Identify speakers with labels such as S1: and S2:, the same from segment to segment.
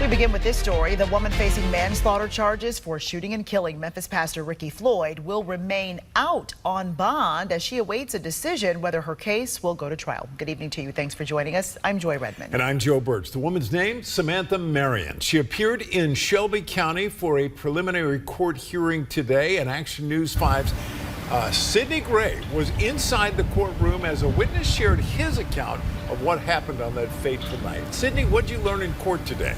S1: We begin with this story. The woman facing manslaughter charges for shooting and killing Memphis pastor Ricky Floyd will remain out on bond as she awaits a decision whether her case will go to trial. Good evening to you. Thanks for joining us. I'm Joy Redmond.
S2: And I'm Joe Birch. The woman's name, Samantha Marion. She appeared in Shelby County for a preliminary court hearing today. And Action News 5's Sidney Gray was inside the courtroom as a witness shared his account of what happened on that fateful night. Sidney, what did you learn in court today?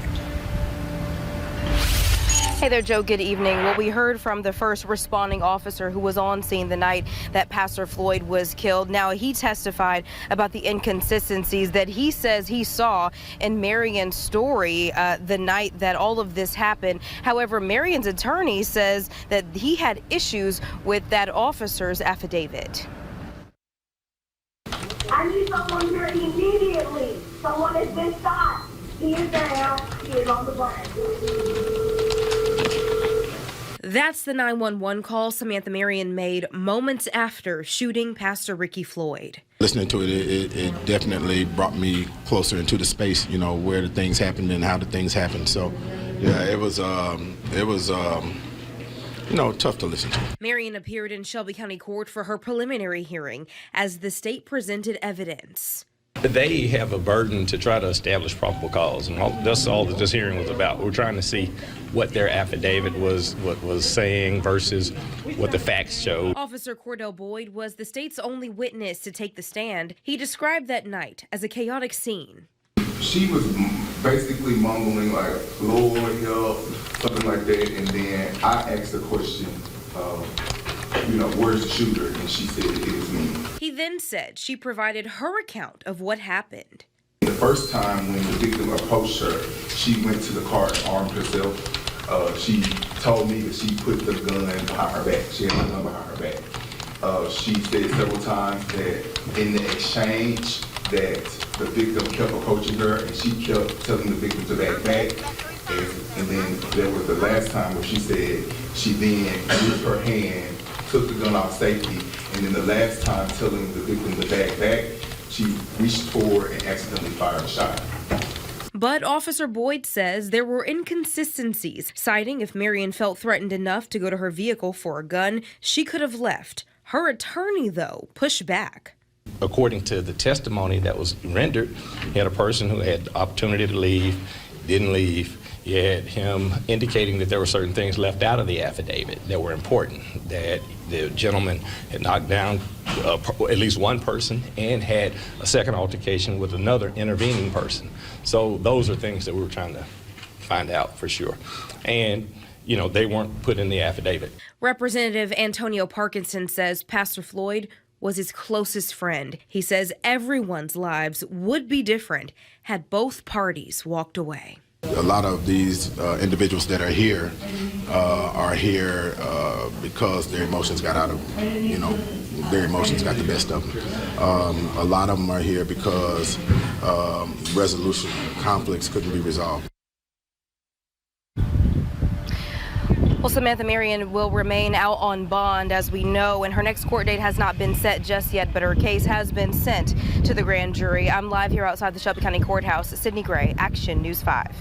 S3: Hey there, Joe. Good evening. Well, we heard from the first responding officer who was on scene the night that Pastor Floyd was killed. Now, he testified about the inconsistencies that he says he saw in Marion's story the night that all of this happened. However, Marion's attorney says that he had issues with that officer's affidavit.
S4: I need someone here immediately. Someone has been shot. He is down. He is on the ground.
S3: That's the 911 call Samantha Marion made moments after shooting Pastor Ricky Floyd.
S5: Listening to it definitely brought me closer into the space, you know, where the things happened and how the things happened. So, yeah, it was you know, tough to listen to.
S3: Marion appeared in Shelby County Court for her preliminary hearing as the state presented evidence.
S6: They have a burden to try to establish probable cause, and that's all that this hearing was about. We're trying to see what their affidavit was saying versus what the facts show.
S3: Officer Cordell Boyd was the state's only witness to take the stand. He described that night as a chaotic scene.
S7: She was basically mumbling like, "Lord help," something like that, and then I asked the question, you know, where's the shooter? And she said it was me.
S3: He then said she provided her account of what happened.
S7: The first time when the victim approached her, she went to the car and armed herself. She told me that she put the gun behind her back. She had the gun behind her back. She said several times that in the exchange that the victim kept approaching her and she kept telling the victim to back. And then there was the last time where she said she then used her hand, took the gun off safety, and then the last time telling the victim to back, she reached forward and accidentally fired a shot.
S3: But Officer Boyd says there were inconsistencies, citing if Marion felt threatened enough to go to her vehicle for a gun, she could have left. Her attorney, though, pushed back.
S6: According to the testimony that was rendered, you had a person who had the opportunity to leave, didn't leave. You had him indicating that there were certain things left out of the affidavit that were important, that the gentleman had knocked down at least one person and had a second altercation with another intervening person. So those are things that we were trying to find out for sure. And, you know, they weren't put in the affidavit.
S3: Representative Antonio Parkinson says Pastor Floyd was his closest friend. He says everyone's lives would be different had both parties walked away.
S5: A lot of these individuals that are here because their emotions got out of, you know, their emotions got the best of them. A lot of them are here because resolution conflicts couldn't be resolved.
S3: Well, Samantha Marion will remain out on bond, as we know, and her next court date has not been set just yet, but her case has been sent to the grand jury. I'm live here outside the Shelby County Courthouse. Sidney Gray, Action News 5.